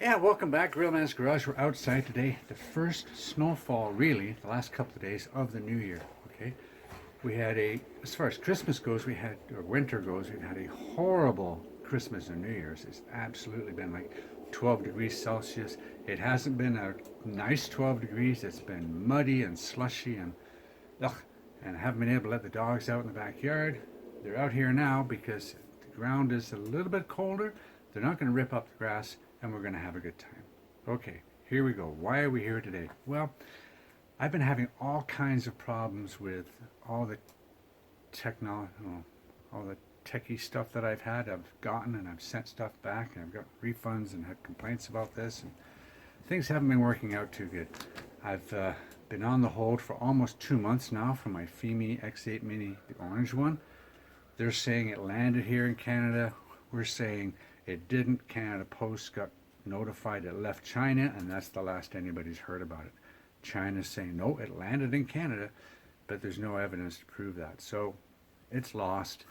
Yeah, welcome back, Real Man's Garage. We're outside today. The first snowfall, really, the last couple of days of the new year. Okay, we had as far as Christmas goes, or winter goes, we've had a horrible Christmas and New Year's. It's absolutely been like 12 degrees Celsius. It hasn't been a nice 12 degrees. It's been muddy and slushy and ugh. And I haven't been able to let the dogs out in the backyard. They're out here now because the ground is a little bit colder. They're not going to rip up the grass, and we're going to have a good time. Okay, here we go. Why are we here today? Well, I've been having all kinds of problems with all the all the techie stuff that I've gotten, and I've sent stuff back, and I've got refunds and had complaints about this, and things haven't been working out too good. I've been on the hold for almost 2 months now for my Fimi X8 Mini, the orange one. They're saying it landed here in Canada. We're saying it didn't. Canada Post got notified it left China, and that's the last anybody's heard about it. China's saying, no, it landed in Canada, but there's no evidence to prove that. So it's lost.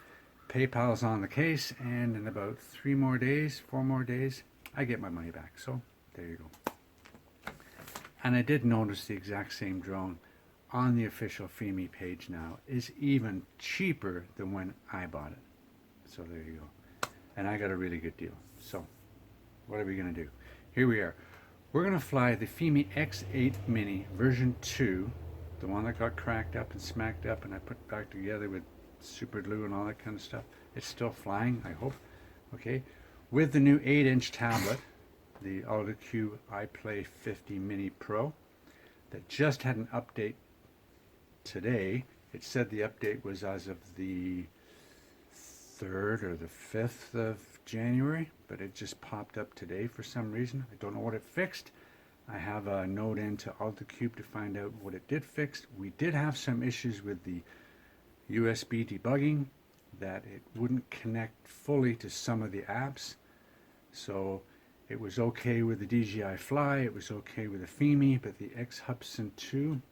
PayPal's on the case, and in about 4 more days, I get my money back. So there you go. And I did notice the exact same drone on the official Fimi page now is even cheaper than when I bought it. So there you go. And I got a really good deal. So what are we going to do? Here we are. We're going to fly the Fimi X8 Mini version 2, the one that got cracked up and smacked up and I put back together with super glue and all that kind of stuff. It's still flying, I hope. Okay, with the new 8-inch tablet, the Autel iPlay 50 Mini Pro, that just had an update today. It said the update was as of the 3rd or the 5th of January, but it just popped up today for some reason. I don't know what it fixed. I have a note into Autel to find out what it did fix. We did have some issues with the USB debugging, that it wouldn't connect fully to some of the apps. So it was okay with the DJI Fly, it was okay with the Fimi, but the X Hubsan 2,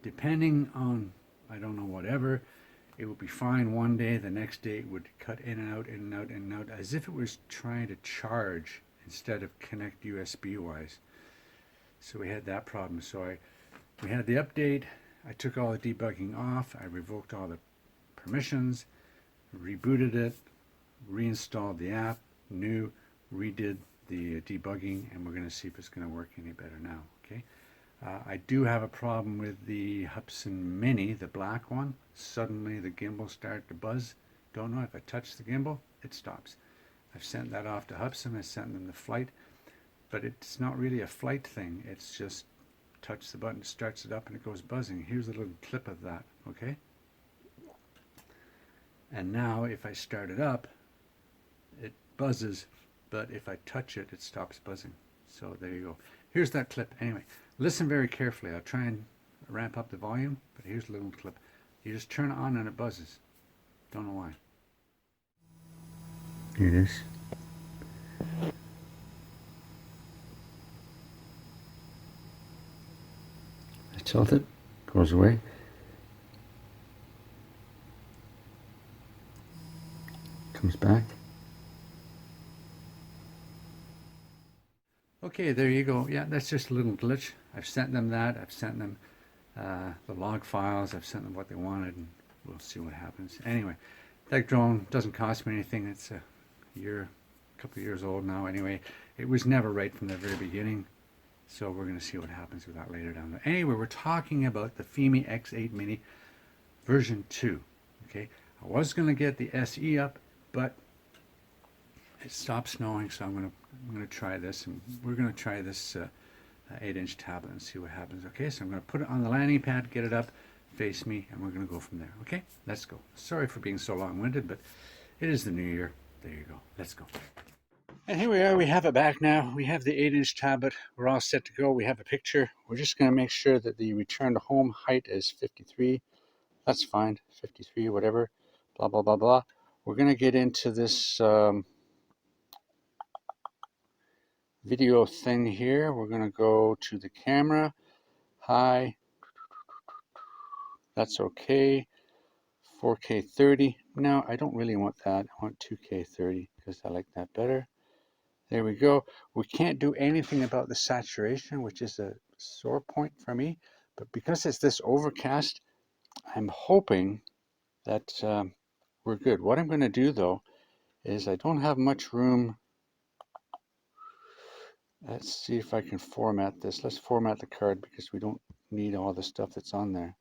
depending on, I don't know, whatever, it would be fine one day, the next day it would cut in and out, in and out, in and out, as if it was trying to charge instead of connect USB wise. So we had that problem. So we had the update, I took all the debugging off, I revoked all the permissions, rebooted it, reinstalled the app, redid the debugging, and we're going to see if it's going to work any better now. Okay. I do have a problem with the Hubsan Mini, the black one. Suddenly the gimbal started to buzz. Don't know if I touch the gimbal, it stops. I've sent that off to Hubsan. I sent them the flight, but it's not really a flight thing. It's just touch the button, starts it up, and it goes buzzing. Here's a little clip of that. Okay. And now if I start it up, it buzzes, but if I touch it, it stops buzzing. So there you go. Here's that clip. Anyway, listen very carefully. I'll try and ramp up the volume, but here's a little clip. You just turn it on and it buzzes. Don't know why. Here it is. I tilt it, goes away. Comes back. Okay, there you go. Yeah, that's just a little glitch. I've sent them that. I've sent them the log files. I've sent them what they wanted, and we'll see what happens. Anyway, that drone doesn't cost me anything. It's a couple of years old now. Anyway, it was never right from the very beginning. So we're going to see what happens with that later down there. Anyway, we're talking about the Fimi X8 Mini version 2. Okay, I was going to get the SE up, but it stopped snowing, so I'm going to try this, and we're going to try this 8-inch tablet and see what happens. Okay, so I'm going to put it on the landing pad, get it up, face me, and we're going to go from there. Okay, let's go. Sorry for being so long-winded, but it is the new year. There you go. Let's go. And here we are. We have it back now. We have the 8-inch tablet. We're all set to go. We have a picture. We're just going to make sure that the return to home height is 53. That's fine. 53, whatever. Blah, blah, blah, blah. We're going to get into this video thing here. We're going to go to the camera. Hi. That's okay. 4K 30. No, I don't really want that. I want 2K 30 because I like that better. There we go. We can't do anything about the saturation, which is a sore point for me. But because it's this overcast, I'm hoping that we're good. What I'm going to do though is I don't have much room. Let's see if I can format this. Let's format the card because we don't need all the stuff that's on there.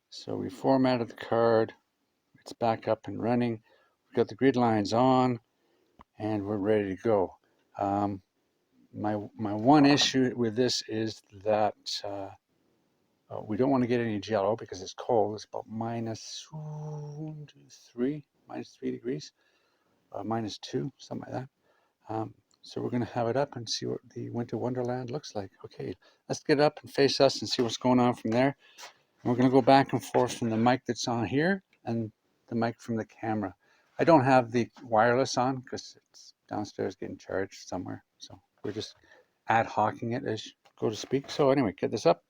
So we formatted the card. It's back up and running. We've got the grid lines on and we're ready to go. My one issue with this is that we don't want to get any jello because it's cold. It's about minus 3 degrees, minus 2, something like that. So we're going to have it up and see what the winter wonderland looks like. Okay, let's get it up and face us and see what's going on from there. And we're going to go back and forth from the mic that's on here and the mic from the camera. I don't have the wireless on because it's downstairs getting charged somewhere. So we're just ad hocing it as you go to speak. So anyway, get this up.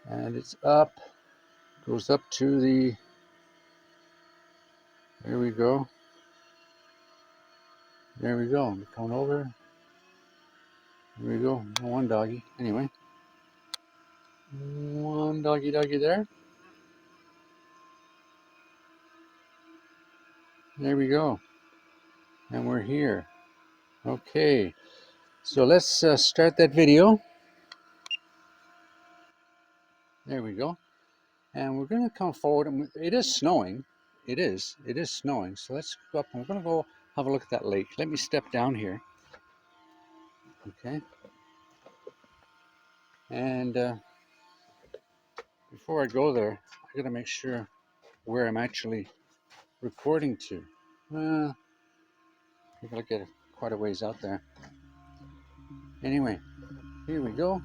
And it's up, goes up to the, there we go. There we go. I'm coming over. There we go. One doggy. Anyway. One doggy there. There we go. And we're here. Okay. So let's start that video. There we go. And we're going to come forward. And it is snowing. It is snowing. So let's go up and we're going to go have a look at that lake. Let me step down here. Okay. And before I go there, I got to make sure where I'm actually recording to. I gotta get quite a ways out there. Anyway, here we go.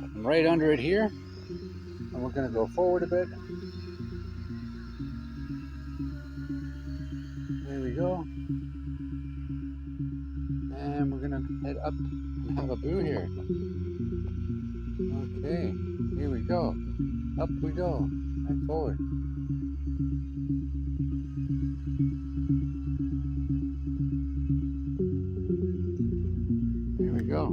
I'm right under it here, and we're gonna go forward a bit. There we go. And we're gonna head up and have a boo here. Okay, here we go. Up we go, and forward. Here we go.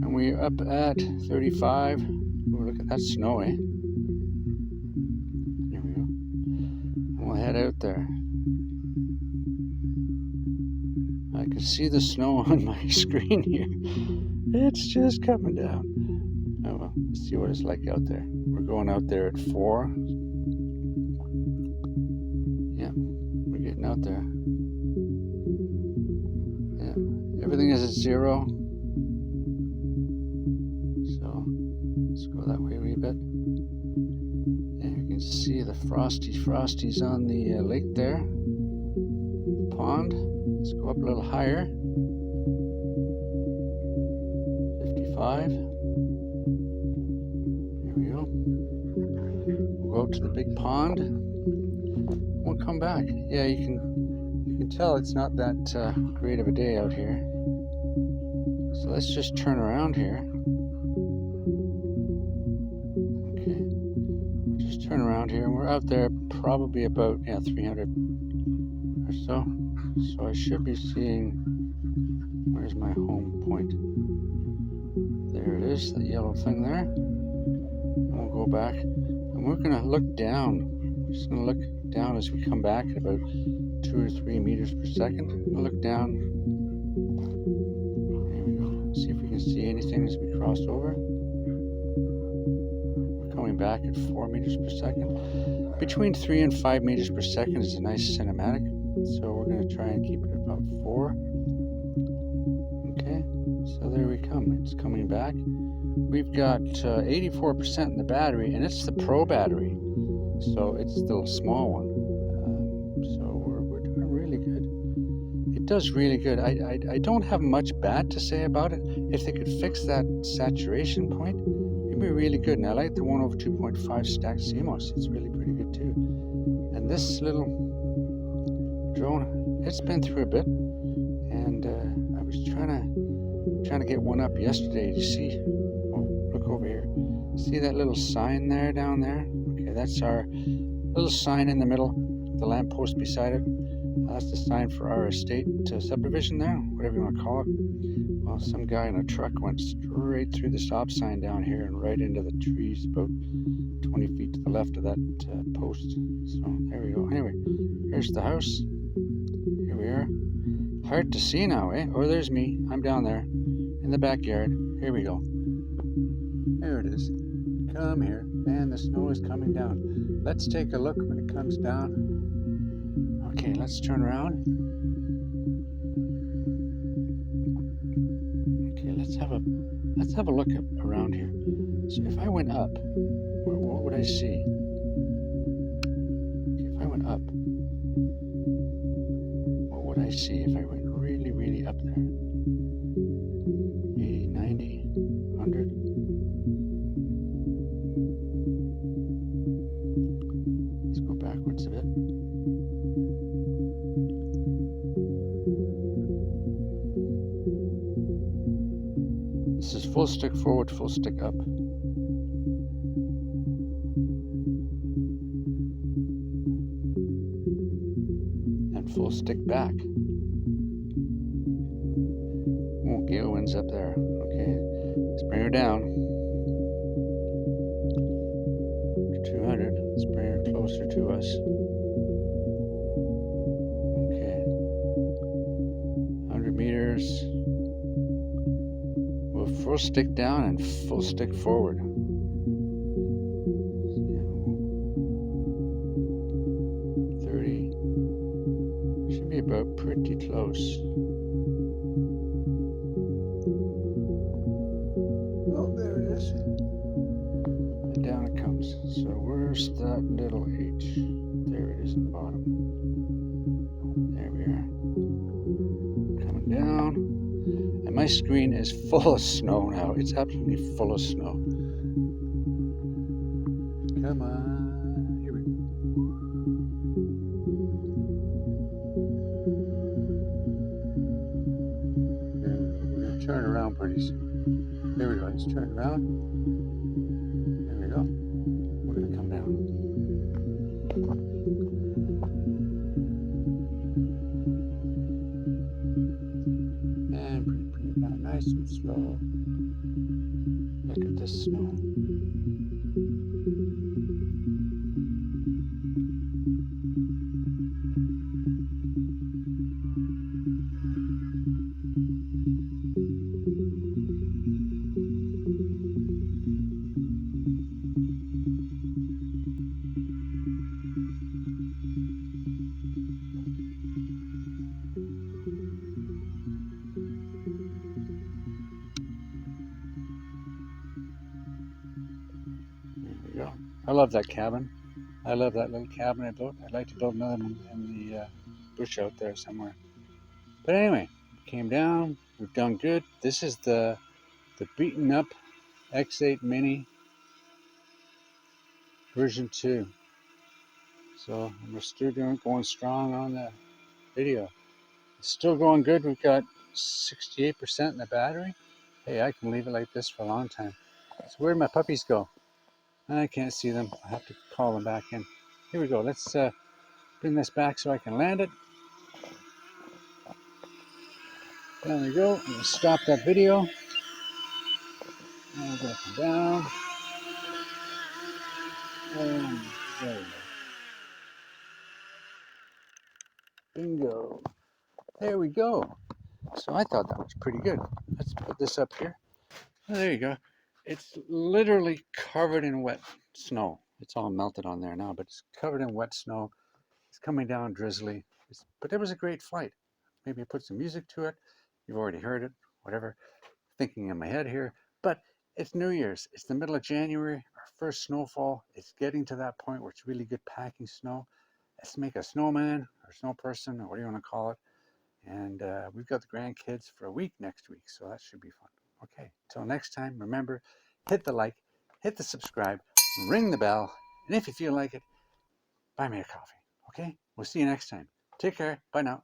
And we're up at 35. Oh, look at that snow, eh? There we go. And we'll head out there. I can see the snow on my screen here. It's just coming down. Oh well, let's see what it's like out there. We're going out there at 4. Yeah, we're getting out there. Yeah, everything is at 0. So let's go that way a wee bit. And you can see the frosties on the lake there. Pond. Let's go up a little higher. 55. Here we go. We'll go up to the big pond. We'll come back. Yeah, you can tell it's not that great of a day out here. So let's just turn around here. Okay. Just turn around here, and we're out there probably about 300 or so. So I should be seeing, where's my home point? There it is, the yellow thing there. And we'll go back, and we're going to look down. We're just going to look down as we come back at about 2 or 3 meters per second. We'll look down. There we go. See if we can see anything as we cross over. We're coming back at 4 meters per second. Between 3 and 5 meters per second is a nice cinematic. So we're going to try and keep it about 4. Okay, so there we come. It's coming back. We've got 84% in the battery, and it's the Pro battery. So it's still a small one. So we're doing really good. It does really good. I don't have much bad to say about it. If they could fix that saturation point, it'd be really good. And I like the 1/2.5 stacked CMOS. It's really pretty good too. And this little drone, it's been through a bit, and I was trying to trying to get one up yesterday. You see? Oh, look over here. See that little sign there down there? Okay, that's our little sign in the middle, the lamppost beside it. That's the sign for our estate subdivision there, whatever you want to call it. Well, some guy in a truck went straight through the stop sign down here and right into the trees about 20 feet to the left of that post. So there we go. Anyway, here's the house. Here we are. Hard to see now, eh? Oh, there's me. I'm down there in the backyard. Here we go. There it is. Come here. Man, the snow is coming down. Let's take a look when it comes down. Okay, let's turn around. Okay, let's have a look around here. So if I went up, what would I see? Okay, if I went up, what would I see if I went really, really up there? 80, 90, 100. Let's go backwards a bit. This is full stick forward, full stick up. And full stick back. Oh, gale wind's up there. Okay, let's bring her down. 200. Let's bring her closer to us. Okay. 100 meters. We'll full stick down and full stick forward. 30. Should be about pretty close. Oh, there it is. And down it comes. So where's that little H? There it is in the bottom. There we are. Coming down. And my screen is full of snow now. It's absolutely full of snow. Come on. Here we go. We're going to turn around pretty soon. There we go. Let's turn around. There we go. We're going to come down. And bring it down nice and slow. Look at this snow. I love that cabin. I love that little cabin I built. I'd like to build another one in the bush out there somewhere. But anyway, came down. We've done good. This is the beaten up X8 Mini version 2. So we're still going strong on the video. It's still going good. We've got 68% in the battery. Hey, I can leave it like this for a long time. So where'd my puppies go? I can't see them. I have to call them back in. Here we go. Let's bring this back so I can land it. There we go. I'm going to stop that video. And we're going to come down. And there we go. Bingo. There we go. So I thought that was pretty good. Let's put this up here. Oh, there you go. It's literally covered in wet snow. It's all melted on there now, but it's covered in wet snow. It's coming down drizzly. But it was a great flight. Maybe I put some music to it. You've already heard it, whatever. Thinking in my head here. But it's New Year's. It's the middle of January. Our first snowfall. It's getting to that point where it's really good packing snow. Let's make a snowman or snow person or what do you want to call it. And we've got the grandkids for a week next week. So that should be fun. Okay, till next time, remember, hit the like, hit the subscribe, ring the bell, and if you feel like it, buy me a coffee, okay? We'll see you next time. Take care. Bye now.